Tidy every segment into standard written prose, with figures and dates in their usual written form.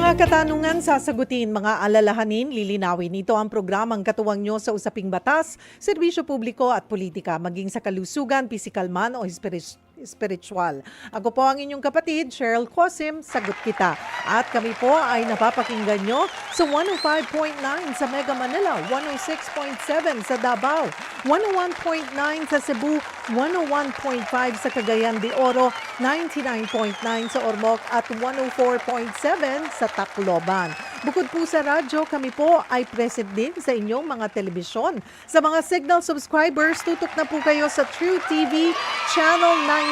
Mga katanungan sasagutin, mga alalahanin, lilinawin. Ito ang programang katuwang nyo sa usaping batas, serbisyo publiko at politika, maging sa kalusugan, pisikal man o spiritual. Ako po ang inyong kapatid, Cheryl Cosim, sagot kita. At kami po ay napapakinggan nyo sa 105.9 sa Mega Manila, 106.7 sa Davao, 101.9 sa Cebu, 101.5 sa Cagayan de Oro, 99.9 sa Ormoc at 104.7 sa Tacloban. Bukod po sa radyo, kami po ay present din sa inyong mga telebisyon. Sa mga Signal subscribers, tutok na po kayo sa True TV Channel 19.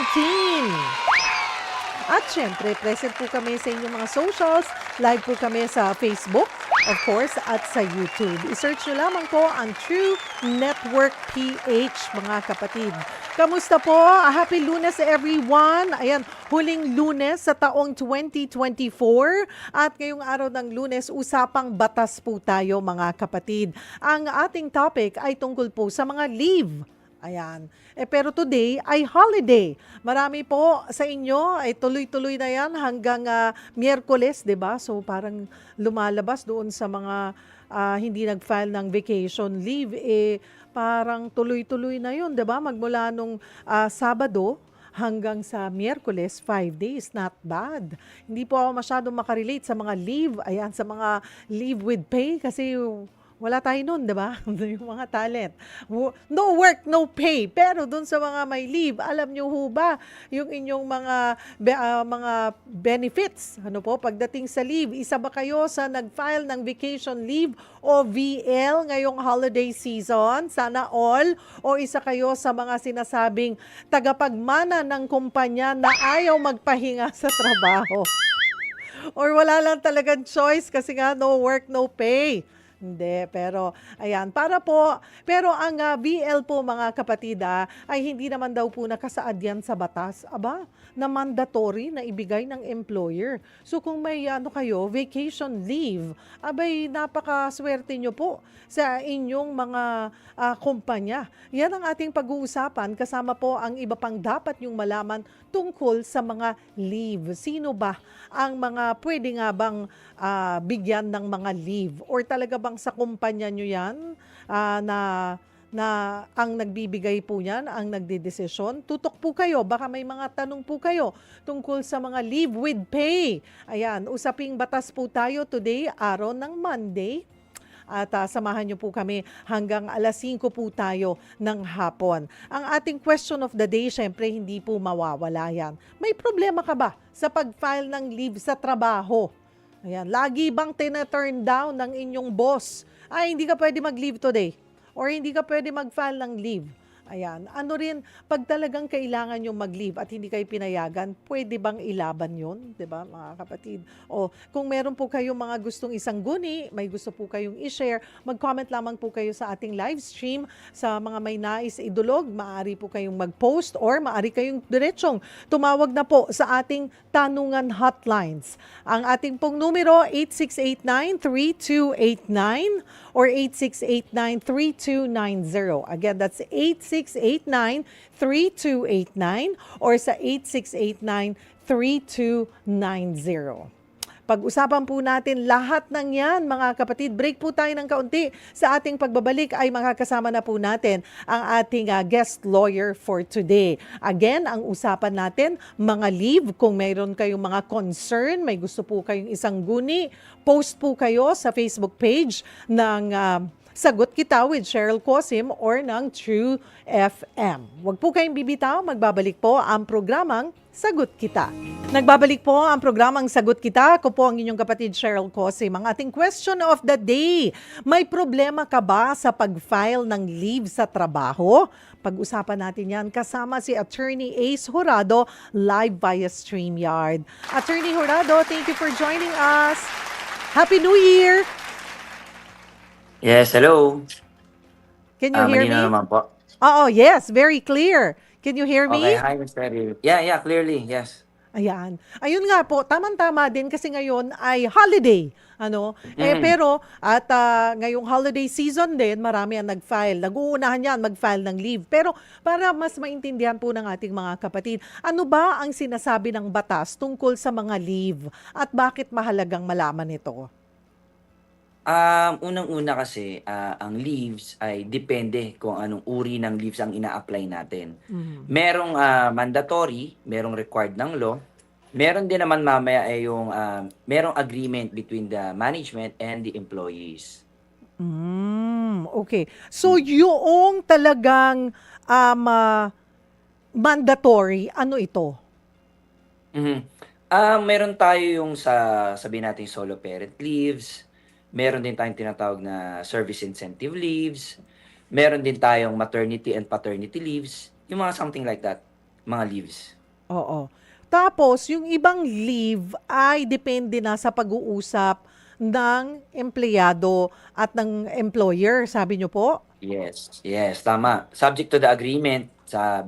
At syempre, present po kami sa inyong mga socials. Live po kami sa Facebook, of course, at sa YouTube. I-search nyo lamang po ang True Network PH, mga kapatid. Kamusta po? Happy Lunes everyone! Ayan, huling Lunes sa taong 2024. At ngayong araw ng Lunes, usapang batas po tayo, mga kapatid. Ang ating topic ay tungkol po sa mga leave. Ayan. Pero today ay holiday. Marami po sa inyo ay tuloy-tuloy na yan hanggang Miyerkules, 'di ba? So parang lumalabas doon sa mga hindi nag-file ng vacation leave, parang tuloy-tuloy na 'yon, 'di ba? Magmula nung Sabado hanggang sa Miyerkules, 5 days, not bad. Hindi po ako masyadong makarelate sa mga leave, ayan, sa mga leave with pay kasi wala tayo nun, di ba? Yung mga talent. No work, no pay. Pero dun sa mga may leave, alam nyo ho ba, yung inyong mga benefits, ano po, pagdating sa leave, isa ba kayo sa nag-file ng vacation leave o VL ngayong holiday season? Sana all. O isa kayo sa mga sinasabing tagapagmana ng kumpanya na ayaw magpahinga sa trabaho? Or wala lang talagang choice kasi nga no work, no pay. Hindi, pero ayan, pero ang BL po, mga kapatid, ay hindi naman daw po nakasaad yan sa batas. Aba, na mandatory na ibigay ng employer. So kung may kayo, vacation leave, abay napakaswerte nyo po sa inyong mga kumpanya. Yan ang ating pag-uusapan, kasama po ang iba pang dapat nyong malaman tungkol sa mga leave. Sino ba ang mga pwede nga bang bigyan ng mga leave? Or talaga bang sa kumpanya nyo yan na ang nagbibigay po niyan, ang nagdidesisyon? Tutok po kayo, baka may mga tanong po kayo tungkol sa mga leave with pay. Ayan, usaping batas po tayo today, araw ng Monday. At samahan niyo po kami hanggang alas 5 po tayo ng hapon. Ang ating question of the day, syempre hindi po mawawala yan. May problema ka ba sa pag-file ng leave sa trabaho? Ayan, lagi bang tina-turn down ng inyong boss? Ay, hindi ka pwede mag-leave today. Or hindi ka pwede mag-file ng leave. Ayan, ano rin, pag talagang kailangan yung mag-leave at hindi kayo pinayagan, pwede bang ilaban yun? 'Di ba, mga kapatid? O kung meron po kayong mga gustong isang guni, may gusto po kayong i-share, mag-comment lamang po kayo sa ating live stream. Sa mga may nais idulog, maaari po kayong mag-post or maaari kayong diretsong tumawag na po sa ating tanungan hotlines. Ang ating pong numero, 8689-3289 or 8689-3290. Again, that's 8689-3289 or sa 8689-3290. Pag-usapan po natin lahat ng yan, mga kapatid. Break po tayo ng kaunti. Sa ating pagbabalik ay makakasama na po natin ang ating guest lawyer for today. Again, ang usapan natin, mga leave. Kung mayroon kayong mga concern, may gusto po kayong isang guni, post po kayo sa Facebook page ng Sagot Kita with Cheryl Cosim or ng True FM. Huwag po kayong bibitaw, magbabalik po ang programang Sagot Kita. Nagbabalik po ang programang Sagot Kita. Ako po ang inyong kapatid Cheryl Cosim. Ang ating question of the day, may problema ka ba sa pag-file ng leave sa trabaho? Pag-usapan natin yan kasama si Attorney Ace Jurado live via StreamYard. Attorney Jurado, thank you for joining us. Happy New Year! Yes, hello. Can you hear me? Malinaw naman po. Oo, yes, very clear. Can you hear Okay, me? hi, Mr. Ariel. Yeah, clearly, yes. Ayan. Ayun nga po, tamang-tama din kasi ngayon ay holiday. Ano? Mhm. Pero at ngayong holiday season din, marami ang nag-file. Nag-uunahan yan mag-file ng leave. Pero para mas maintindihan po ng ating mga kapatid, ano ba ang sinasabi ng batas tungkol sa mga leave at bakit mahalagang malaman ito? Unang-una kasi, ang leaves ay depende kung anong uri ng leaves ang ina-apply natin. Mhm. Merong, mandatory, merong required ng law, meron din naman mamaya ay yung, merong agreement between the management and the employees. Okay. So, yung talagang mandatory, ano ito? Mhm. Meron tayo yung sabihin natin solo parent leaves, meron din tayong tinatawag na service incentive leaves, meron din tayong maternity and paternity leaves, yung mga something like that, mga leaves. Oo. Tapos, yung ibang leave ay depende na sa pag-uusap ng empleyado at ng employer, sabi niyo po? Yes, yes, tama. Subject to the agreement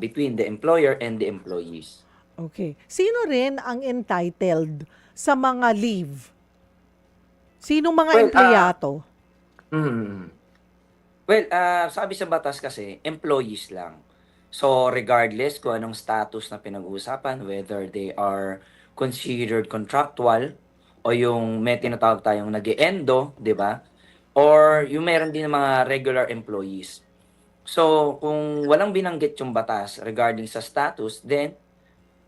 between the employer and the employees. Okay. Sino rin ang entitled sa mga leave? Sinong mga Well, empleyado? mm. Well, sabi sa batas kasi, employees lang. So, regardless kung anong status na pinag-uusapan, whether they are considered contractual o yung may tinatawag tayong nag-e-endo, di ba? Or yung meron din ng mga regular employees. So, kung walang binanggit yung batas regarding sa status, then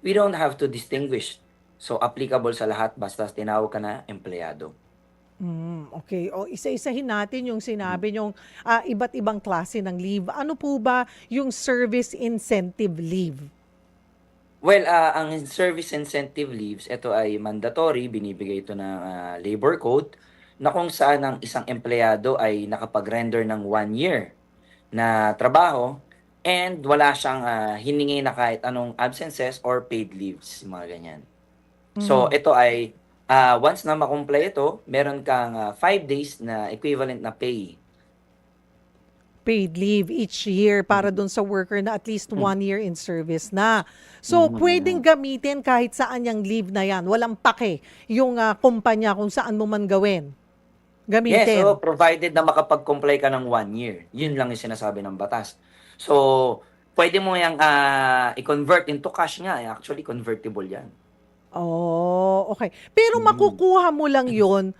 we don't have to distinguish. So, applicable sa lahat basta tinawag ka na empleyado. Okay. O isa-isahin natin yung sinabi niyong iba't ibang klase ng leave. Ano po ba yung service incentive leave? Well, ang service incentive leaves, ito ay mandatory, binibigay ito ng labor code, na kung saan ang isang empleyado ay nakapag-render ng 1 year na trabaho and wala siyang hiningi na kahit anong absences or paid leaves, mga ganyan. So, Mhm. ito ay once na makumplay ito, meron kang 5 days na equivalent na pay. Paid leave each year para Mhm. dun sa worker na at least Mhm. 1 year in service na. So, pwedeng Mhm. gamitin kahit saan yung leave na yan. Walang pake yung kumpanya kung saan mo man gawin. Yes, Gamitin. oo, provided na makapag-comply ka ng 1 year. Yun lang yung sinasabi ng batas. So, pwede mo yang i-convert into cash nga, actually convertible yan. Oh, okay. Pero Mhm. makukuha mo lang yon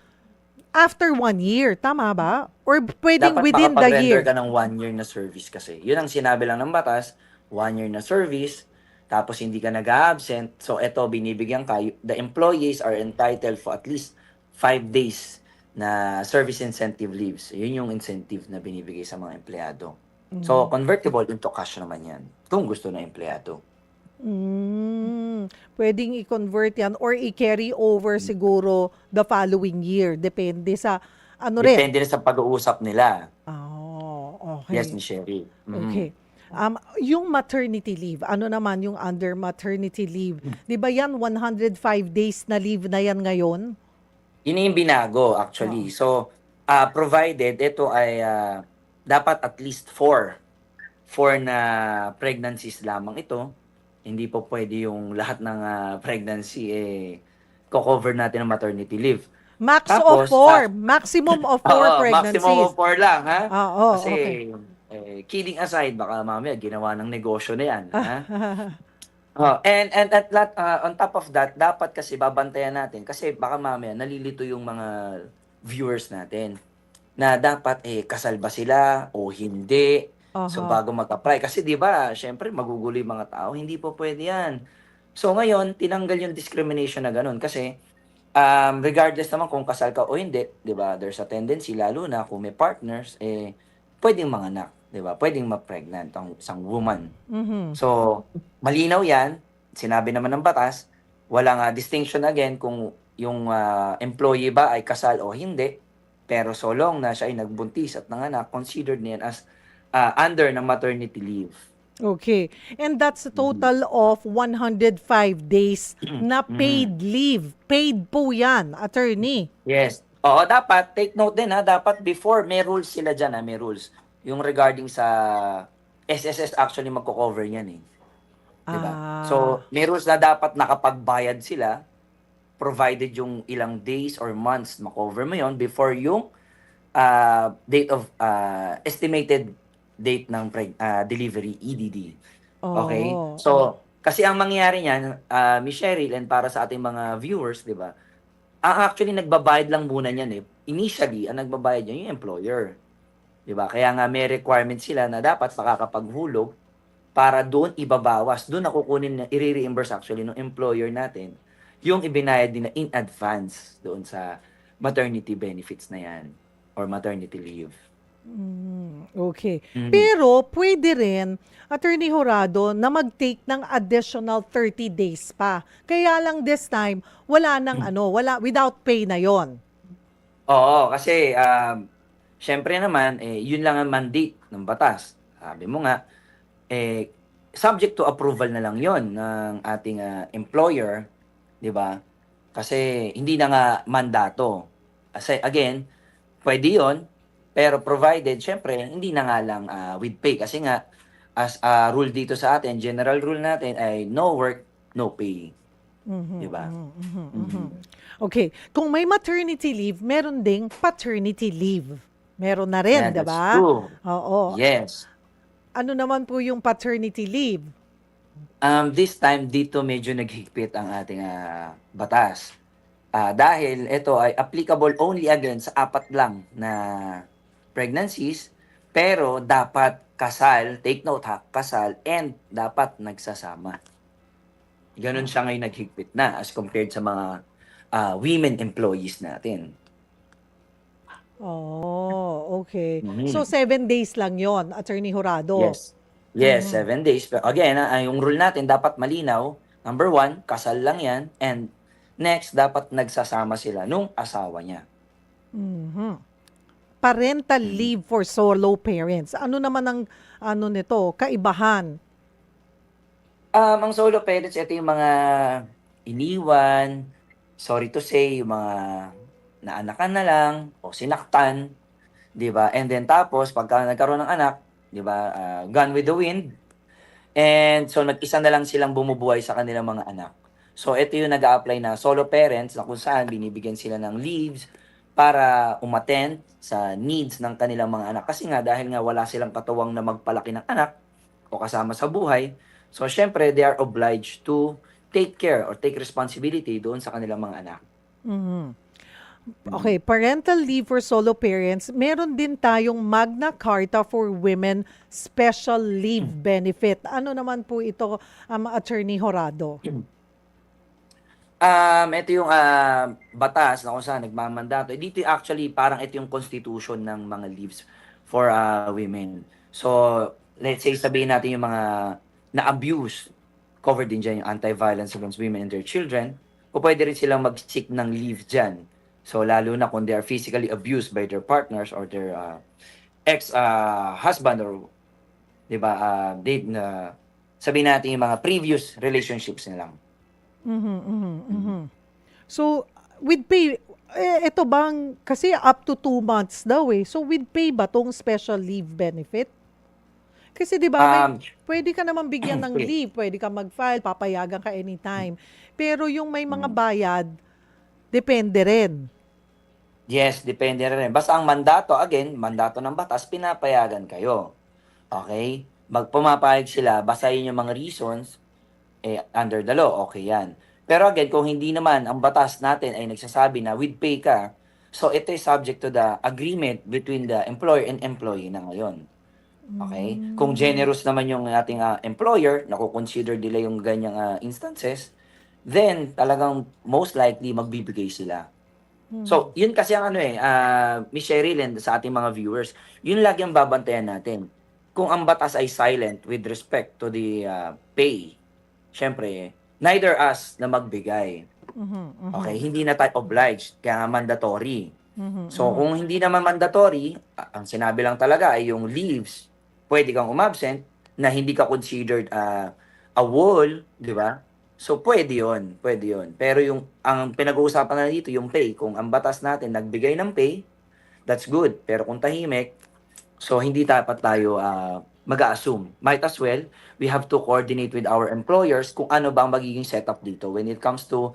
after 1 year, tama ba? Or pwedeng Dapat within the makapag-render year? ka ng 1 year na service kasi. Yun ang sinabi lang ng batas, 1 year na service, tapos hindi ka nag-a-absent. So, eto, binibigyan ka, the employees are entitled for at least 5 days na service incentive leaves. Yun yung incentive na binibigay sa mga empleyado. So, Mm. convertible into cash naman yan, kung gusto ng empleyado. Puwedeng i-convert 'yan or i-carry over siguro the following year, depende sa ano rin. Depende na sa pag-uusap nila. Oh, Yes, okay. Miss Sherry. Mhm. Okay. Yung maternity leave, ano naman yung under maternity leave? 'Di ba 'yan 105 days na leave na 'yan ngayon? Yun na yung binago Oo. actually. So, provided ito ay dapat at least four na pregnancies lamang ito. Hindi po pwede yung lahat ng pregnancy ko-cover natin ng maternity leave. Max of Tapos, 4, maximum of 4 oo, maximum of pregnancies. 4 lang ha. Oo, Kasi okay. kidding aside, baka mamaya ginawa ng negosyo na yan, ha? And at on top of that, dapat kasi babantayan natin kasi baka mamaya nalilito yung mga viewers natin na dapat kasal ba sila o hindi. So Aha. bago mag-apply kasi 'di ba, syempre magugulo yung mga tao, hindi po pwede 'yan. So ngayon, tinanggal yung discrimination na gano'n kasi regardless naman kung kasal ka o hindi, 'di ba? There's a tendency lalo na kung may partners pwedeng manganak, 'di ba? Pwedeng ma-pregnant ang isang woman. Mhm. So, malinaw 'yan, sinabi naman ng batas, walang distinction again kung yung employee ba ay kasal o hindi, pero so long na siya ay nagbuntis at nanganak, considered niyan as under ng maternity leave. Okay. And that's a Mhm. total of 105 days na Mhm. paid leave. Paid po yan, attorney. Yes. Oo, dapat take note din dapat before may rules sila diyan may rules. Yung regarding sa SSS actually magko-cover niyan. 'di ba? Ah, So, may rules na dapat nakapagbayad sila, provided yung ilang days or months ma-cover mo yon before yung date of estimated date ng delivery, EDD. Okay? oh, So, kasi ang mangyayari niyan, Miss Cheryl, and para sa ating mga viewers, 'di ba? Actually nagbabayad lang muna niyan eh. Initially, ang nagbabayad niyan yung employer, 'di ba? Kaya nga may requirement sila na dapat nakakapaghulog para doon ibabawas, doon na kukunin na i-reimburse actually ng employer natin yung ibinayad nila in advance doon sa maternity benefits na 'yan or maternity leave. okay. Mhm. Pero puwede rin, Attorney Jurado, na mag-take ng additional 30 days pa. Kaya lang this time, wala ng ano, wala without pay na 'yon. Oo, kasi, siyempre naman, eh, yun lang ang mandate ng batas. Sabi mo nga, eh, subject to approval na lang yon ng ating, employer, 'di ba? Kasi hindi na nga mandato. Kasi again, puwede yon pero provided siyempre hindi na nga lang, with pay. Kasi nga as a rule dito sa atin, general rule natin ay no work, no pay, 'di ba? Mhm. Okay, kung may maternity leave, meron ding paternity leave. Meron na rin, Yeah, 'di that's ba? true. Oo. Yes. Ano naman po yung paternity leave? This time dito medyo naghigpit ang ating, batas. Dahil ito ay applicable only again sa 4 lang na pregnancies, pero dapat kasal, take note ha, kasal and dapat nagsasama. Gano'n Oh. siya ngayon naghigpit na as compared sa mga, women employees natin. Oh, okay. So, Mhm. 7 days lang yon, Attorney Jurado? Yes. Yes, 7 days. Pero again, yung rule natin dapat malinaw. Number one, kasal lang 'yan, and next dapat nagsasama sila nung asawa niya. Mhm. Parental Mhm. leave for solo parents. Ano naman ang ano nito, kaibahan? Ang solo parents, ito yung mga iniwan, sorry to say, yung mga naanakan na lang o sinaktan, 'di ba? And then tapos pagka nagkaroon ng anak, 'di ba, gone with the wind. And so nag-isa na lang silang bumubuhay sa kanilang mga anak. So ito yung nag apply na solo parents na kung saan binibigyan sila ng leaves para umattend sa needs ng kanilang mga anak. Kasi nga dahil nga wala silang katuwang na magpalaki ng anak o kasama sa buhay, so siyempre they are obliged to take care or take responsibility doon sa kanilang mga anak. Mhm. Mm. Okay, parental leave for solo parents. Meron din tayong Magna Carta for Women Special Leave Benefit. Ano naman po ito, Attorney Horado? Ito yung, batas na kung saan nagmamandato. Dito actually parang ito yung constitution ng mga leaves for, women. So, let's say sabihin natin yung mga na-abuse, covered din diyan yung anti-violence against women and their children, pupuwede rin silang mag-seek ng leave diyan. So, lalo na kung they are physically abused by their partners or their, ex, husband or 'di ba, date na sabihin natin yung mga previous relationships nilang. Mhm, mhm, Mm. mhm. So, with pay, ito bang, kasi up to 2 months daw eh. So, with pay ba tong special leave benefit? Kasi 'di ba may Um, pwede ka naman bigyan ng sige. leave, pwede ka mag-file, papayagan ka anytime. Pero yung may mga Mm. bayad, depende rin. Yes, depende rin. Basta ang mandato, again, mandato ng batas, pinapayagan kayo. Okay? Pumapayag sila, basahin yung mga reasons, eh, under the law, okay yan. Pero again, kung hindi naman ang batas natin ay nagsasabi na with pay ka, so ito is subject to the agreement between the employer and employee na ngayon. Okay? Kung Hmm. generous naman yung ating employer, nakukonsider nila yung ganyang instances, then talagang most likely magbibigay sila. So, yun kasi ang ano eh, Miss Cheryl and sa ating mga viewers, yun lagi ang babantayan natin. Kung ang batas ay silent with respect to the pay, syempre, neither us na magbigay. Mhm, Okay? mhm. Hindi na tayo obliged, kaya nga mandatory. Mhm, So, mhm. kung hindi naman mandatory, ang sinabi lang talaga ay yung leaves, pwede kang umabsent na hindi ka considered a wall, di ba? So, pwede yon. Pero yung, ang pinag-uusapan na dito, yung pay, kung ang batas natin nagbigay ng pay, that's good. Pero kung tahimik, so hindi dapat tayo mag-a-assume. Might as well, we have to coordinate with our employers kung ano bang magiging setup dito when it comes to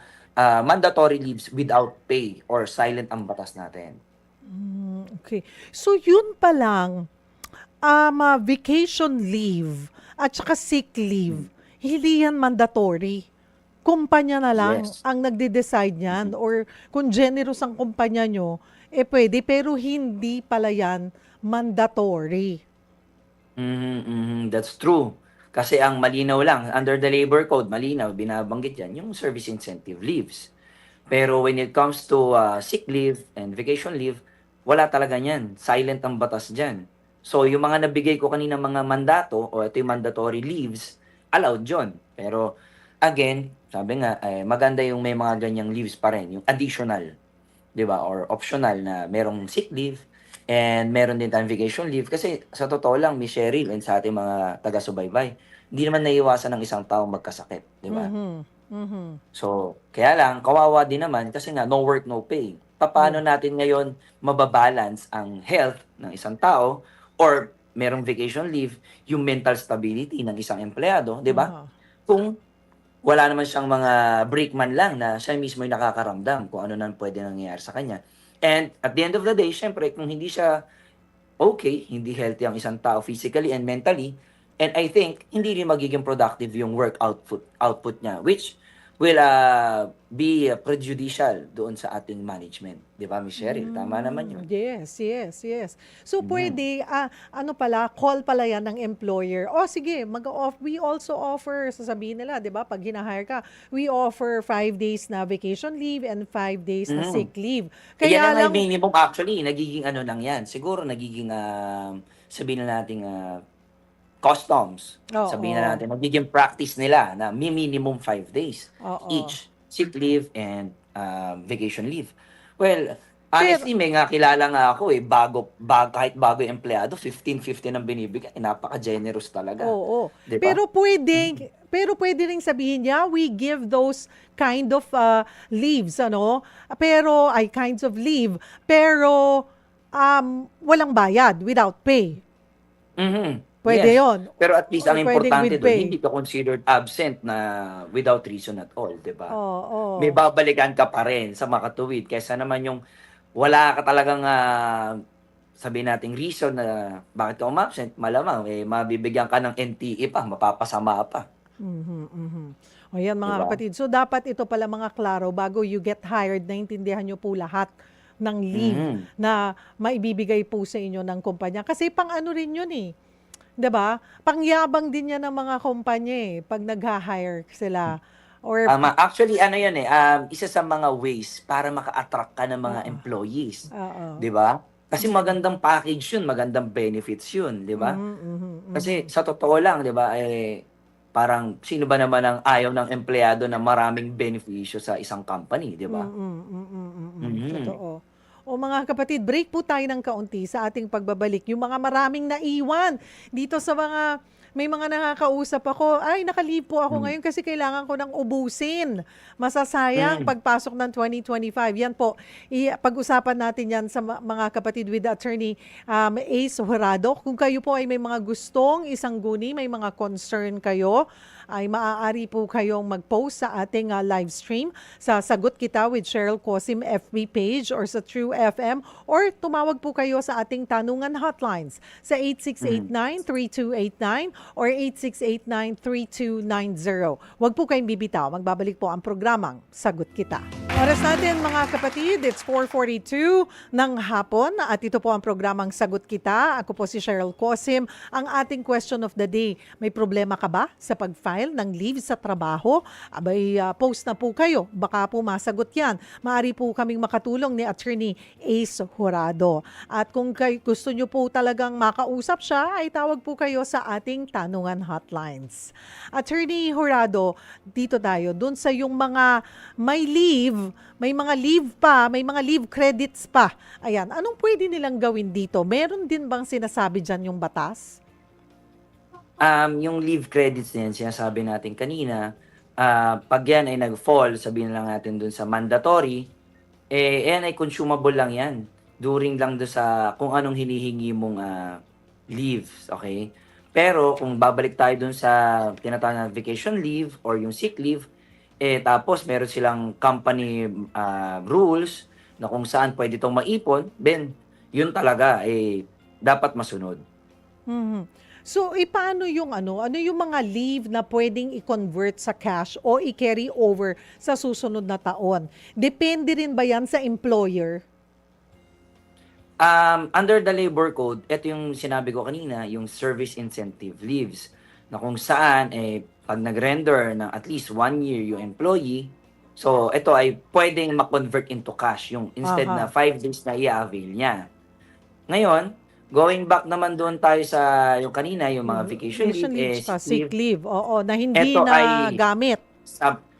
mandatory leaves without pay or silent ang batas natin. Okay. So yun pa lang, vacation leave at saka sick leave, hindi yan mandatory. Kumpanya na lang Yes. ang nagde-decide niyan, or kung generous ang kumpanya nyo, pwede, pero hindi pala yan mandatory. That's true. Kasi ang malinaw lang, under the labor code, malinaw, binabanggit yan, yung service incentive leaves. Pero when it comes to sick leave and vacation leave, wala talaga yan. Silent ang batas dyan. So, yung mga nabigay ko kanina mga mandato, o ito yung mandatory leaves, allowed yun. Pero, again, sabi nga, maganda yung may mga ganyang leaves pa rin, yung additional, di ba? Or optional na merong sick leave, and meron din tayong vacation leave. Kasi, sa totoo lang, Miss Cheryl, and sa ating mga taga-subaybay, hindi naman naiwasan ng isang tao magkasakit, di ba? So, kaya lang, kawawa din naman kasi nga, no work, no pay. Paano natin ngayon mababalance ang health ng isang tao or merong vacation leave, yung mental stability ng isang empleyado, di ba? Aha. Kung wala naman siyang mga breakman lang na siya mismo yung nakakaramdam kung ano na pwede nangyayari sa kanya. And at the end of the day, syempre, kung hindi siya okay, hindi healthy ang isang tao physically and mentally, and I think hindi rin magiging productive yung work output niya, which will be prejudicial doon sa ating management. Di ba, Miss Cheryl? Tama naman yun. Yes, yes, yes. So Mhm. pwede, ano pala, call pala yan ng employer. O sige, we also offer, sasabihin nila, di ba, pag hinahire ka, we offer 5 days na vacation leave and 5 days na Mhm. sick leave. Yan Kaya ang lang, minimum actually, nagiging ano lang yan. Siguro nagiging, sabihin na natin, customs. Sabihin na oo, natin, magiging practice nila na minimum 5 days oo. each. Sick leave and vacation leave. Well, Pero, honestly, may nga kilala nga ako kahit bago yung empleyado, 15-15 ang binibigay. Napaka-generous talaga. oo. Di ba? Pero pwede ring sabihin niya, we give those kind of leaves, ano? Kinds of leave. Pero, walang bayad, without pay. Mhm. Pwede Yes. yon. Pero at least ang Or pwedeng importante with doon, pay. hindi ka considered absent na without reason at all, 'di ba? May Oo. babalikan ka pa rin sa makatuwid kaysa naman yung wala ka talagang sabihin nating reason na bakit ka umabsent, malamang mabibigyan ka ng NTE pa, mapapasama pa, Mhm, mhm. O yan 'di mga ba? kapatid. So dapat ito pala mga klaro bago you get hired, naintindihan nyo po lahat ng leave Mhm. na maibibigay po sa inyo ng kumpanya. Kasi pang ano rin yun eh. 'Di ba? Pangyabang din yan ng mga kumpanya eh pag nagha-hire sila. Or Actually ano 'yan isa sa mga ways para maka-attract ka ng mga oo. employees, Oo. 'di ba? Kasi magandang package 'yun, magandang benefits 'yun, 'di ba? Mhm, mhm, Kasi mhm. sa totoo lang, 'di ba, parang sino ba naman ang ayaw ng empleyado na maraming benepisyo sa isang company, 'di ba? Mhm. Totoo. O mga kapatid, break po tayo ng kaunti sa ating pagbabalik. Yung mga maraming naiwan dito sa may mga nakakausap ako, ay naka-leave po ako Hmm. ngayon kasi kailangan ko ng ubusin. Masasayang Hmm. pagpasok ng 2025. Yan po, pag-usapan natin yan sa mga kapatid with Attorney Ace Horado. Kung kayo po ay may mga gustong isangguni, may mga concern kayo, ay maaari po kayong mag-post sa ating live stream sa Sagot Kita with Cheryl Cosim FB page or sa True FM, or tumawag po kayo sa ating tanungan hotlines sa Hmm. 8689-3289 or 8689-3290. Huwag po kayong bibitaw. Magbabalik po ang programang Sagot Kita. Oras natin mga kapatid, it's 4:42 ng hapon at ito po ang programang Sagot Kita. Ako po si Cheryl Cosim. Ang ating question of the day, may problema ka ba sa pag-file ng leave sa trabaho? Abay, post na po kayo. Baka po masagot yan. Maaari po kaming makatulong ni Attorney Ace Horado. At kung gusto nyo po talagang makausap siya, ay tawag po kayo sa ating tanungan hotlines. Attorney Horado, dito tayo. Dun sa yung mga may leave, may mga leave pa, may mga leave credits pa. Ayan, anong pwede nilang gawin dito? Meron din bang sinasabi dyan yung batas? Yung leave credits na yan, sinasabi natin kanina, pag yan ay nag-fall, sabihin lang natin dun sa mandatory, yan ay consumable lang yan. During lang do sa kung anong hinihingi mong leaves, okay? Pero kung babalik tayo dun sa tinatawag na vacation leave or yung sick leave, tapos meron silang company rules na kung saan pwede itong maipon, then yun talaga dapat masunod. Mhm. So, paano yung ano yung mga leave na pwedeng i-convert sa cash o i-carry over sa susunod na taon? Depende rin ba yan sa employer? Under the labor code, ito yung sinabi ko kanina, yung service incentive leaves, na kung saan, pag nag-render ng at least 1 year yung employee, so ito ay pwedeng ma-convert into cash, yung instead na Aha. 5 days na i-avail niya. Ngayon, going back naman doon tayo sa yung kanina, yung mga Yung vacation vacation leave, leave sick tsaka sick leave, leave, oo, na hindi ito na ay gamit.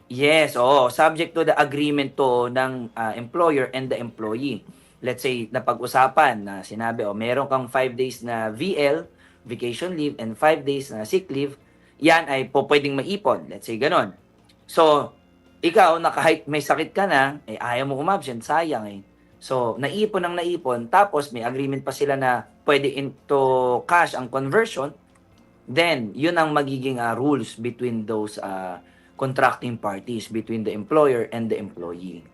yes, oo, subject to the agreement to ng employer and the employee. Let's say, napag-usapan na sinabi, meron kang 5 days na VL, vacation leave, and 5 days na sick leave, yan ay pwedeng maipon. Let's say, ganon. So, ikaw, na kahit may sakit ka na, ayaw mo umabsent, sayang eh. So, naipon ang naipon, tapos may agreement pa sila na pwede into cash ang conversion, then, yun ang magiging rules between those contracting parties, between the employer and the employee.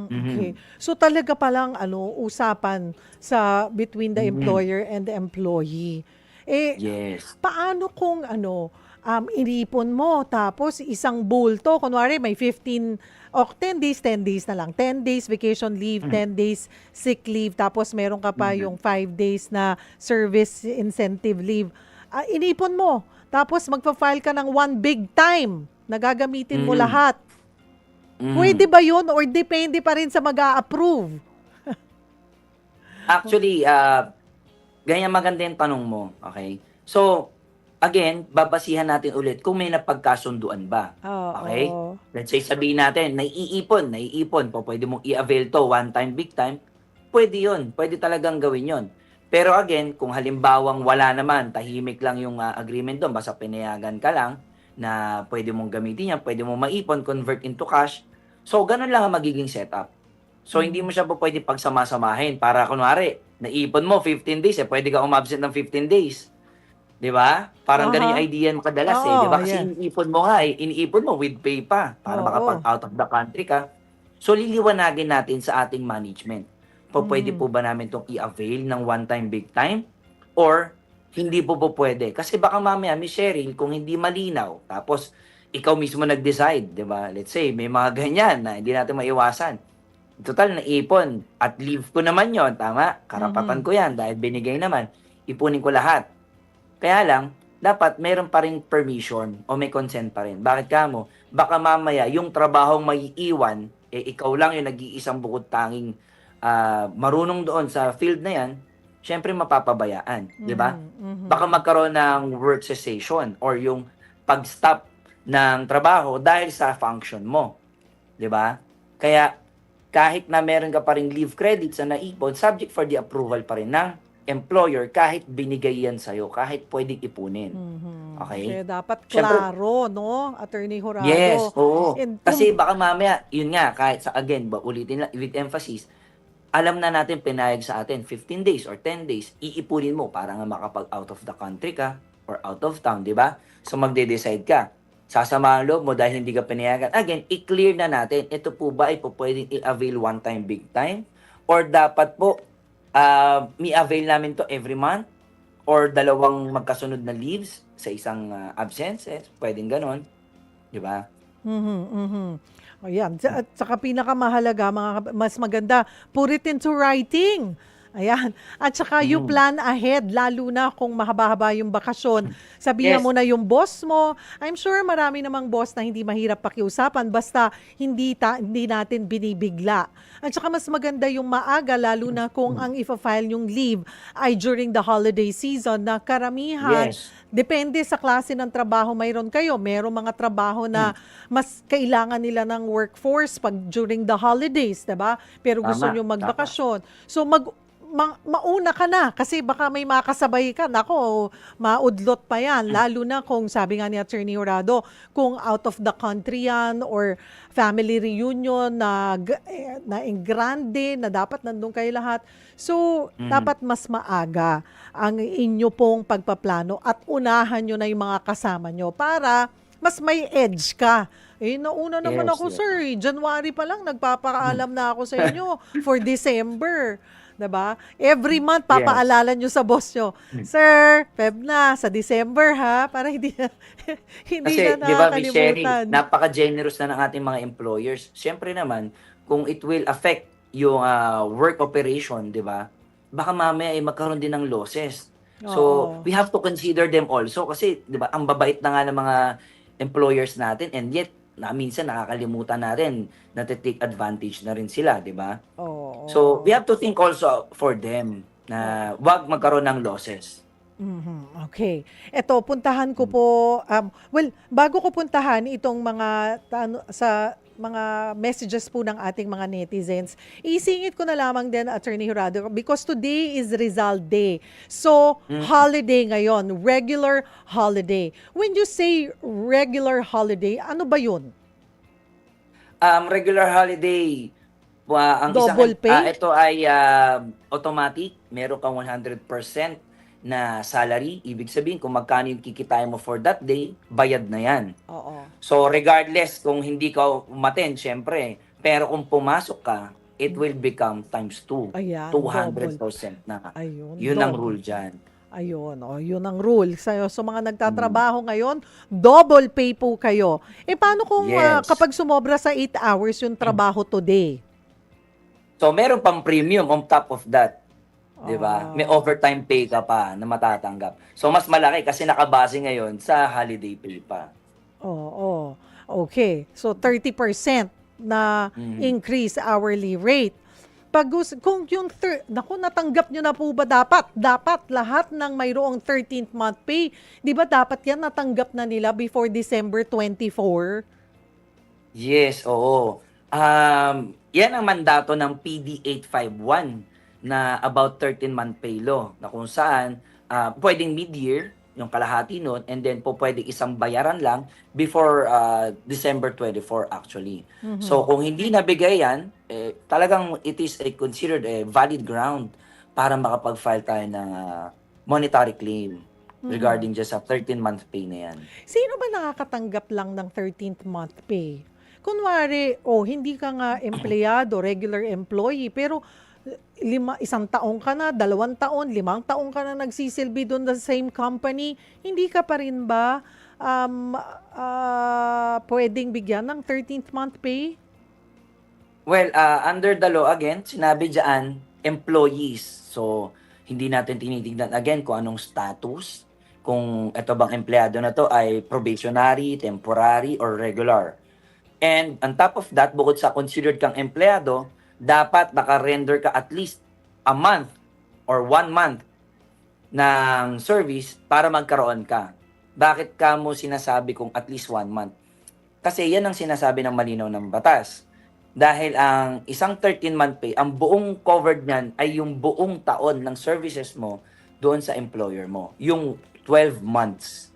Okay. Mhm. So talaga palang usapan sa between the Mhm. employer and the employee. Eh, Yes. paano kung inipon mo tapos isang bulto, kunwari may 15 o 10 days, 10 days na lang. 10 days vacation leave, Mhm. 10 days sick leave, tapos meron ka pa Mhm. yung 5 days na service incentive leave. Inipon mo, tapos magpa-file ka ng one big time na gagamitin mo Mhm. lahat. Pwede Mhm. ba yun or depende pa rin sa mag-a-approve? Actually, ganyan maganda yung tanong mo, okay? So, again, babasihan natin ulit kung may napagkasunduan ba, okay? Oo. Let's say sabihin natin, naiipon, pwede mong i-avail to one time, big time, pwede yun, pwede talagang gawin yun. Pero again, kung halimbawang wala naman, tahimik lang yung agreement doon, basta pinayagan ka lang na pwede mong gamitin yan, pwede mong maipon, convert into cash, so ganun lang ang magiging setup. So, hindi mo Mhm. siya po pwede pagsama-samahin para kunwari, naipon mo 15 days, pwede ka umabsent ng 15 days. 'Di ba? Parang ganun yung Aha. idea mo kadalas 'di Oo, ba? Kasi yeah. iniipon mo nga iniipon mo with pay pa para makapag Oo. out of the country ka. So, liliwanagin natin sa ating management. Pwede Mhm. po ba namin 'tong i-avail ng one time, big time? Or hindi po pwede? Kasi baka mamaya, Miss Cheryl, kung hindi malinaw, tapos ikaw mismo nag-decide, 'di ba? Let's say, may mga ganyan na hindi natin maiwasan. Total naipon at leave ko naman yon, tama? Karapatan Mhm. ko yan dahil binigay naman. Ipunin ko lahat. Kaya lang, dapat meron pa ring permission o may consent pa rin. Bakit kamo? Baka mamaya yung trabahong maiiwan, ikaw lang yung nag-iisang bukod tanging marunong doon sa field na yan, syempre mapapabayaan, di ba? Mhm. Mhm. Baka magkaroon ng work cessation or yung pag-stop ng trabaho dahil sa function mo, di ba? Kaya kahit na meron ka pa ring leave credits na naipon, subject for the approval pa rin ng employer kahit binigay yan sa'yo, kahit pwedeng ipunin. Mhm. Okay? Kaya dapat Siyempre, klaro, no, Attorney yes, Jurado. oo. And Kasi baka mamaya, yun nga, kahit sa again, ulitin lang, with emphasis, alam na natin pinayag sa atin 15 days or 10 days, iipunin mo para nga makapag out of the country ka or out of town, di ba? So magde-decide ka. Sasama ang loob mo dahil hindi ka pinayagan. Again, i-clear na natin, ito po ba ay po pwedeng i-avail one time, big time? Or dapat po, mi-avail namin to every month? Or dalawang magkasunod na leaves sa isang absences? Pwedeng ganon. Di ba? mhm, mhm. Ayan, at saka pinakamahalaga, mas maganda, put it into writing. Ayan. At saka you Mm. plan ahead, lalo na kung mahaba-haba yung bakasyon. Sabihan Yes. mo na yung boss mo. I'm sure marami namang boss na hindi mahirap pakiusapan basta hindi natin binibigla. At saka mas maganda yung maaga, lalo na kung ang ifa-file yung leave ay during the holiday season na karamihan, Yes. depende sa klase ng trabaho mayroon kayo. Merong mga trabaho na mas kailangan nila ng workforce pag during the holidays, 'di ba? Pero gusto Tama, nyo tama. magbakasyon. So mauna ka na kasi baka may makasabay ka. Nako, maudlot pa yan. Lalo na kung sabi nga ni Attorney Jurado, kung out of the country yan or family reunion na grande na dapat nandun kayo lahat. So, dapat mas maaga ang inyo pong pagpaplano at unahan nyo na yung mga kasama nyo para mas may edge ka. Nauna naman Yes, ako, yes. sir. January pa lang, nagpapaalam na ako sa inyo for December. 'Di ba? Every month, Yes. papaalala nyo sa boss nyo, Sir, Feb na, sa December ha, para hindi na, hindi Kasi, na di ba, Miss Sherry, nakakalimutan. napaka-generous na ng ating mga employers. Siyempre naman, kung it will affect yung work operation, di ba, baka mamaya ay magkaroon din ng losses. So, Oo. we have to consider them also kasi, di ba, ang babait na nga ng mga employers natin and yet, minsan nakakalimutan natin na take advantage na rin sila, di ba? Oo. So, we have to think also for them na wag magkaroon ng losses. Mhm, okay. Eto, puntahan ko po, well, bago ko puntahan itong mga, sa mga messages po ng ating mga netizens, isingit ko na lamang din, Attorney Jurado, because today is Rizal Day. So, holiday ngayon, regular holiday. When you say regular holiday, ano ba yun? Regular holiday, ang Double pay? ito ay automatic. Meron kang 100% na salary. Ibig sabihin, kung magkano yung kikitain mo for that day, bayad na yan. Oo. So, regardless kung hindi ka umattend, syempre, pero kung pumasok ka, it will become times 2. Ayan, 200% na. Ayun, Yun ang double. rule dyan. Ayun, yun ang rule. So mga nagtatrabaho ngayon, double pay po kayo. Paano kung Yes. kapag sumobra sa 8 hours yung trabaho today? So, meron pang premium on top of that. 'Di ba? May Ah. overtime pay ka pa na matatanggap. So, mas malaki kasi nakabase ngayon sa holiday pay pa. Oo. Okay. So 30% na increase hourly rate. Kung yung naku, natanggap nyo na po ba dapat lahat ng mayroong 13th month pay, 'di ba dapat yan natanggap na nila before December 24? Yes, oo. Yan ang mandato ng PD 851 na about 13-month pay law na kung saan pwedeng mid-year, yung kalahati nun, and then po pwedeng isang bayaran lang before December 24 actually. So kung hindi nabigay yan, talagang it is considered a valid ground para makapag-file tayo ng monetary claim regarding just sa 13-month pay na yan. Sino ba nakakatanggap lang ng 13th month pay? Kunwari, hindi ka nga empleyado, regular employee, pero 1 taon ka na, 2 taon, 5 taon ka na nagsisilbi doon sa same company, hindi ka pa rin ba pwedeng bigyan ng 13th month pay? Well, under the law, again, sinabi dyan, employees. So, hindi natin tinitignan again kung anong status, kung ito bang empleyado na to ay probationary, temporary, or regular. And on top of that, bukod sa considered kang empleyado, dapat naka-render ka at least a month or 1 month ng service para magkaroon ka. Bakit ka mo sinasabi kung at least 1 month? Kasi yan ang sinasabi ng malinaw ng batas. Dahil ang isang 13-month pay, ang buong covered niyan ay yung buong taon ng services mo doon sa employer mo. Yung 12 months.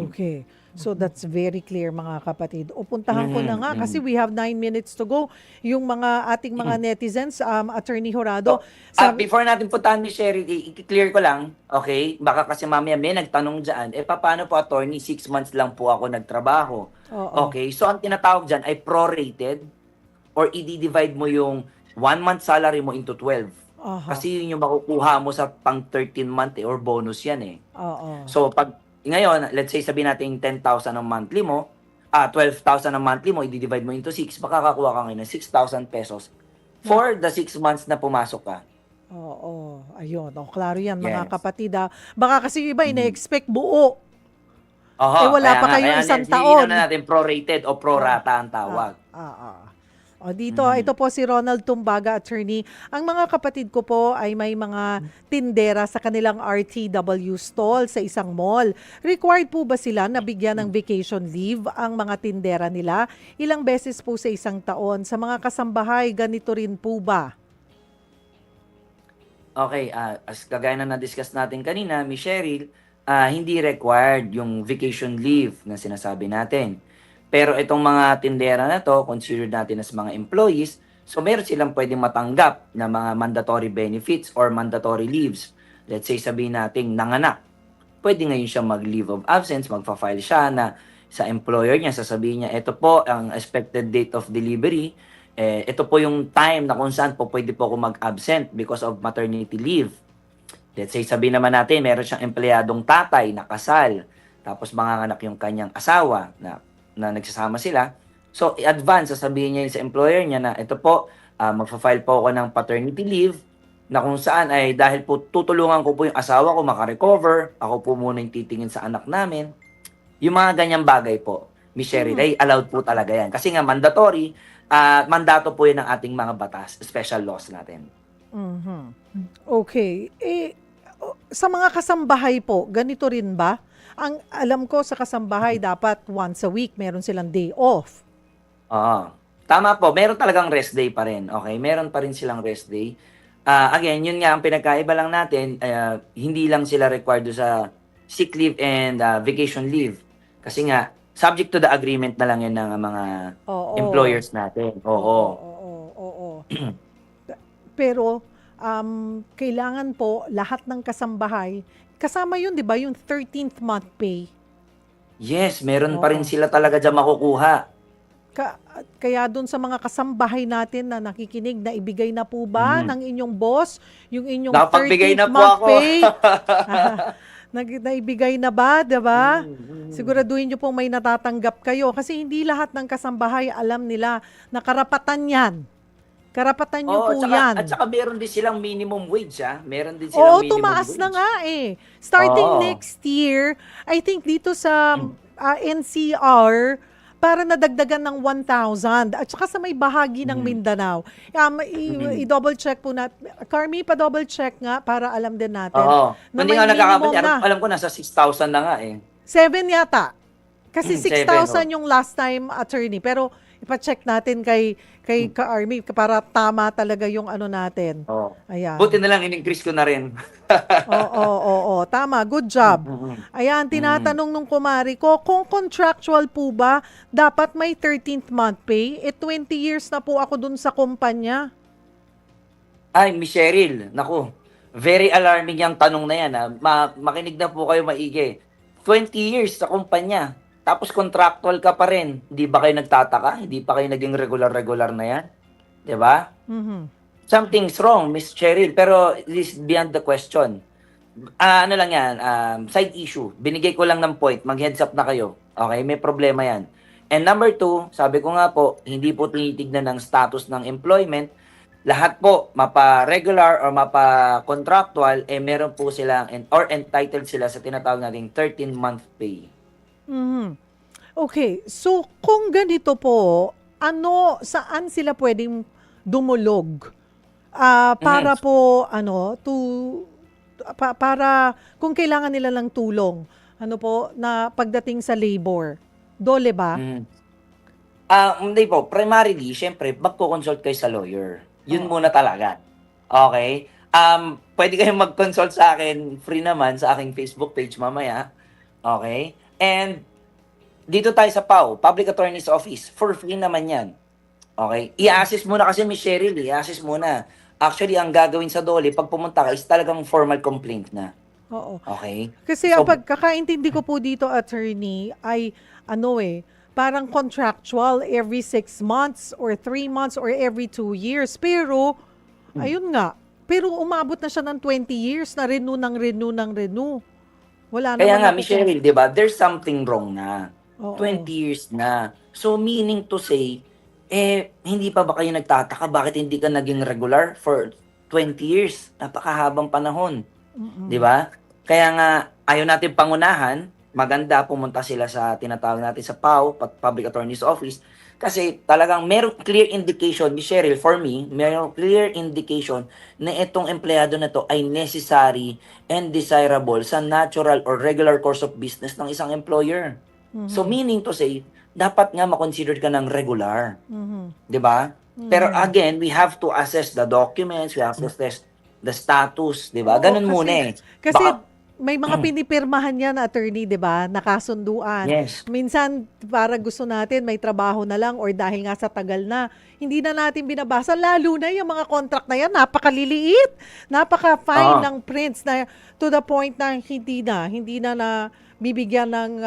Okay. So that's very clear, mga kapatid. Puntahan ko na nga kasi we have 9 minutes to go. Yung mga ating mga netizens, Attorney Jurado, So, before natin puntahan ni Sherry, i-clear ko lang, okay? Baka kasi mamaya may nagtanong dyan, paano po, attorney, 6 months lang po ako nagtrabaho. Oo. Okay, so ang tinatawag dyan ay prorated or i-divide mo yung 1 month salary mo into 12. Aha. Kasi yun yung makukuha mo sa pang 13 month or bonus yan eh. Oo. So pag ngayon, let's say sabihin natin 10,000 ang monthly mo, 12,000 ang monthly mo, i-divide mo into 6, makakakuha ka ngayon ng 6,000 pesos for the 6 months na pumasok ka. Oo. Ayun. Klaro yan, mga Yes. kapatid. Baka kasi yung iba, ina-expect buo. Oho, Wala kaya pa nga, kayo kaya isang lilinaw taon. na natin prorated o prorata ang tawag. Dito, ito po si Ronald Tumbaga, attorney. Ang mga kapatid ko po ay may mga tindera sa kanilang RTW stall sa isang mall. Required po ba sila na bigyan ng vacation leave ang mga tindera nila? Ilang beses po sa isang taon? Sa mga kasambahay, ganito rin po ba? Okay, as kagaya na na-discuss natin kanina, Miss Cheryl, hindi required yung vacation leave na sinasabi natin. Pero itong mga tindera na to, considered natin as mga employees, so meron silang pwedeng matanggap na mga mandatory benefits or mandatory leaves. Let's say sabihin natin nanganak, pwede ngayon siya mag-leave of absence, magfa-file siya na sa employer niya, sasabihin niya, ito po ang expected date of delivery, ito po yung time na kung saan po pwede po ako mag-absent because of maternity leave. Let's say, sabihin naman natin, meron siyang empleyadong tatay na kasal, tapos manganganak yung kanyang asawa na nagsasama sila. So, i-advance, sasabihin niya yun sa employer niya na, ito po, magfa-file po ako ng paternity leave, na kung saan ay dahil po tutulungan ko po yung asawa ko makarecover, ako po muna yung titingin sa anak namin. Yung mga ganyang bagay po, Miss Cheryl, ay allowed po talaga yan. Kasi nga mandatory, mandato po yun ng ating mga batas, special laws natin. Mhm. Okay. Sa mga kasambahay po, ganito rin ba? Ang alam ko sa kasambahay, dapat once a week meron silang day off. Oo. Tama po, meron talagang rest day pa rin. Okay, meron pa rin silang rest day. Again, yun nga ang pinagkaiba lang natin, hindi lang sila required sa sick leave and vacation leave. Kasi nga, subject to the agreement na lang yan ng mga Oo. employers natin. Oo. Oo. Pero kailangan po lahat ng kasambahay, kasama yun, di ba, yung 13th month pay. Yes, meron pa rin Oo. sila talaga dyan makukuha. Kaya doon sa mga kasambahay natin na nakikinig, na ibigay na po ba ng inyong boss yung inyong Nakapagbigay 13th na po month ako. pay? Naibigay na ba, 'di ba? Siguraduhin niyo pong may natatanggap kayo kasi hindi lahat ng kasambahay alam nila na karapatan 'yan. Karapatan niyo po 'yan. At saka meron din silang minimum wage, Meron din silang Oo, minimum tumaas wage. na nga eh. Starting Oo. next year, I think dito sa NCR, para nadagdagan ng 1,000. At saka sa may bahagi ng Mindanao. I-double check po na. Carmi, pa-double check nga para alam din natin. Oo. Na Hindi may nga nagkakamali. minimum na. Alam ko nasa 6,000 na nga eh. 7 yata. Kasi 6,000 7, yung last time attorney. Pero ipa-check natin kay Ka-Army para tama talaga yung ano natin. Oo. Ayan. Buti na lang in-increase ko na rin. Oo. Tama. Good job. Ayan, tinatanong nung kumari ko, kung contractual po ba, dapat may 13th month pay? 20 years na po ako dun sa kumpanya. Ay, Miss Cheryl, naku, very alarming yung tanong na yan. Makinig na po kayo maigi. 20 years sa kumpanya, tapos contractual ka pa rin. Hindi ba kayo nagtataka? Hindi pa kayo naging regular-regular na yan? 'Di ba? Mhm. Something's wrong, Miss Cheryl, pero this is beyond the question. Ano lang yan, side issue. Binigay ko lang ng point, mag-heads up na kayo. Okay, may problema yan. And number 2, sabi ko nga po, hindi po tinitignan ng status ng employment. Lahat po, mapa-regular or mapa-contractual, meron po silang, or entitled sila sa tinatawag nating 13-month pay. Mhm. Okay, so kung ganito po, saan sila pwedeng dumulog? Para po, para kung kailangan nila ng tulong, na pagdating sa labor. Dole ba? Hindi po, primarily, syempre, magko-consult kayo sa lawyer. Yun Oo. muna talaga. Okay? Pwede kayong mag-consult sa akin, free naman, sa aking Facebook page mamaya. Okay? And, dito tayo sa PAO, Public Attorney's Office. For free naman yan. Okay? I-assist muna kasi, Miss Cheryl, i-assist muna. Actually, ang gagawin sa DOLE, pag pumunta ka, is talagang formal complaint na. Oo. Okay? Kasi ang So, pagkakaintindi ko po dito, attorney, ay parang contractual every 6 months or 3 months or every 2 years. Pero, ayun nga, pero umabot na siya ng 20 years na renew. Wala Kaya naman nga, ako Miss Cheryl, di ba, there's something wrong na. Oo. 20 years na. So, meaning to say, hindi pa ba kayo nagtataka bakit hindi ka naging regular for 20 years? Napakahabang panahon. Di ba? Kaya nga, ayaw natin pangunahan, maganda pumunta sila sa tinatawag natin sa PAO, Public Attorney's Office, kasi talagang merong clear indication, Miss Cheryl, for me, merong clear indication na itong empleyado na to ay necessary and desirable sa natural or regular course of business ng isang employer. So meaning to say, dapat nga ma-consider ka ng regular. Mhm. 'Di ba? Pero again, we have to assess the documents, we have to assess the status, 'di ba? Oo, Ganun muna eh. kasi Baka may mga pinipirmahan yan, attorney, 'di ba? Nakasunduan. yes. Minsan para gusto natin may trabaho na lang or dahil nga sa tagal na, hindi na natin binabasa lalo na yung mga contract na yan, napakaliliit. Napaka-fine Oo. ng prints na to the point na hindi na bibigyan ng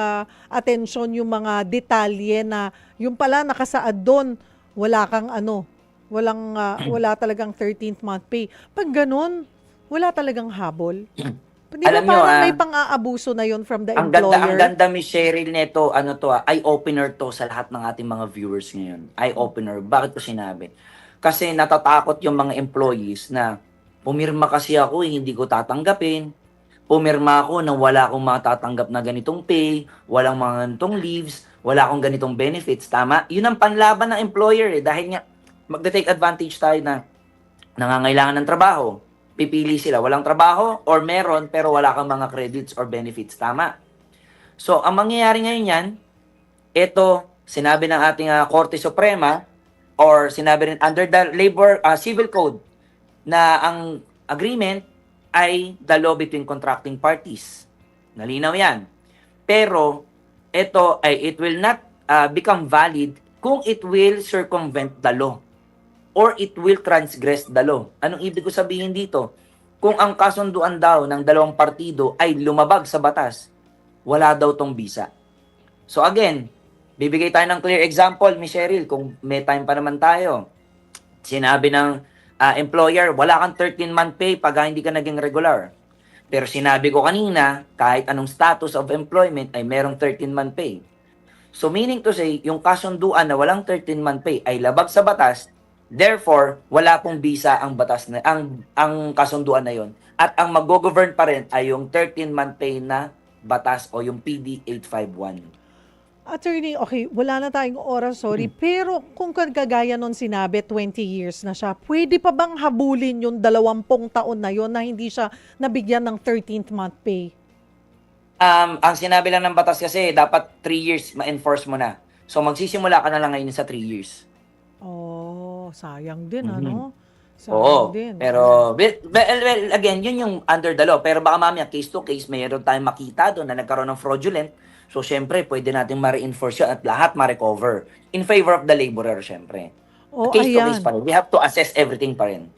atensyon yung mga detalye na yung pala nakasaad doon, wala kang wala talagang 13th month pay. Pag ganun, wala talagang habol. Di ba Alam nyo, parang may pang-aabuso na yon from the ang employer? ganda Miss Cheryl nito, eye-opener to sa lahat ng ating mga viewers ngayon. Eye-opener. Bakit ko sinabi? Kasi natatakot yung mga employees na pumirma kasi ako, hindi ko tatanggapin. Pumirma ako na wala akong matatanggap na ganitong pay, walang mga ganitong leaves, wala akong ganitong benefits. Tama? Yun ang panlaban ng employer eh. Dahil nga, magte-take advantage tayo na nangangailangan ng trabaho. Pipili sila, walang trabaho or meron pero wala kang mga credits or benefits. Tama? So, ang mangyayari ngayon yan, ito, sinabi ng ating Korte Suprema or sinabi rin under the labor civil code na ang agreement ay the law between contracting parties. Nalinaw yan. Pero, it will not become valid kung it will circumvent the law or it will transgress the law. Anong ibig ko sabihin dito? Kung ang kasunduan daw ng dalawang partido ay lumabag sa batas, wala daw tong bisa. So again, bibigay tayo ng clear example, Miss Cheryl, kung may time pa naman tayo. Sinabi ng employer, wala kang 13-month pay pag hindi ka naging regular. Pero sinabi ko kanina, kahit anong status of employment ay merong 13-month pay. So meaning to say, yung kasunduan na walang 13-month pay ay labag sa batas. Therefore, wala pong bisa ang batas na ang kasunduan na 'yon. At ang mag-govern pa rin ay yung 13-month pay na batas o yung PD 851. Attorney, okay, wala na tayong oras, sorry. Pero kung kagaya nun sinabi, 20 years na siya, pwede pa bang habulin yung 20 taon na yon na hindi siya nabigyan ng 13th month pay? Ang sinabi lang ng batas kasi dapat 3 years ma-enforce mo na. So magsisimula ka na lang ngayon sa 3 years. Oh, sayang din, Mhm. ano? Oo, Sayang din. pero well, again, yun yung under the law. Pero baka mamaya case to case, mayroon tayong makita doon na nagkaroon ng fraudulent. So, syempre, pwede natin ma-reinforce yun at lahat ma-recover. In favor of the laborer, syempre. Oh, Case to ayan. case pa rin. We have to assess everything pa rin.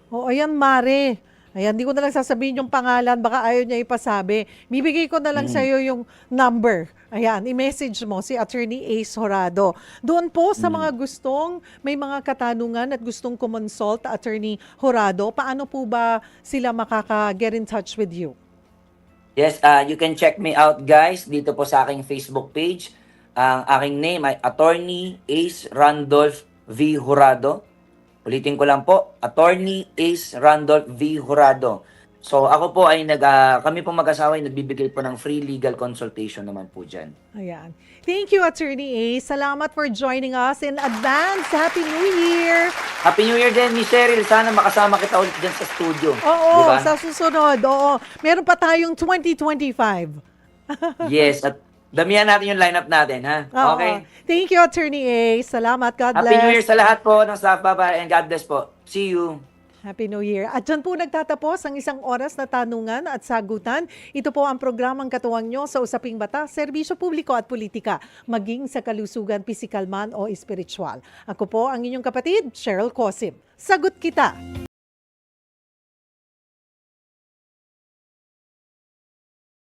Oh, ayan, Mare. Ayan, di ko na lang sasabihin yung pangalan, baka ayaw niya ipasabi. Bibigay ko na lang Mm. sa'yo yung number. Ayan, i-message mo si Attorney Ace Horado. Doon po sa mga gustong, may mga katanungan at gustong kumonsult, Attorney Horado, paano po ba sila makaka-get in touch with you? Yes, you can check me out, guys, dito po sa aking Facebook page. Ang aking name ay Attorney Ace Randolph V. Jurado. Ulitin ko lang po, Attorney Ace Randolph V. Jurado. So ako po ay kami po mag-asawa ay nagbibigay po ng free legal consultation naman po dyan. Ayan. Thank you, Attorney Ace. Salamat for joining us in advance. Happy New Year! Happy New Year din, Miss Cheryl. Sana makasama kita ulit dyan sa studio. Oo, Diba? sa susunod. Oo. Meron pa tayong 2025. Yes, at damihan natin yung lineup natin, ha? Oo. Okay? Thank you, Attorney Ace. Salamat. God bless. Happy New Year sa lahat po ng staff, bye-bye, and God bless po. See you. Happy New Year. At dyan po nagtatapos ang isang oras na tanungan at sagutan. Ito po ang programang katuwang nyo sa Usaping Batas, Serbisyo Publiko at Politika, maging sa kalusugan, pisikal man o espiritual. Ako po ang inyong kapatid, Cheryl Cosim. Sagot kita!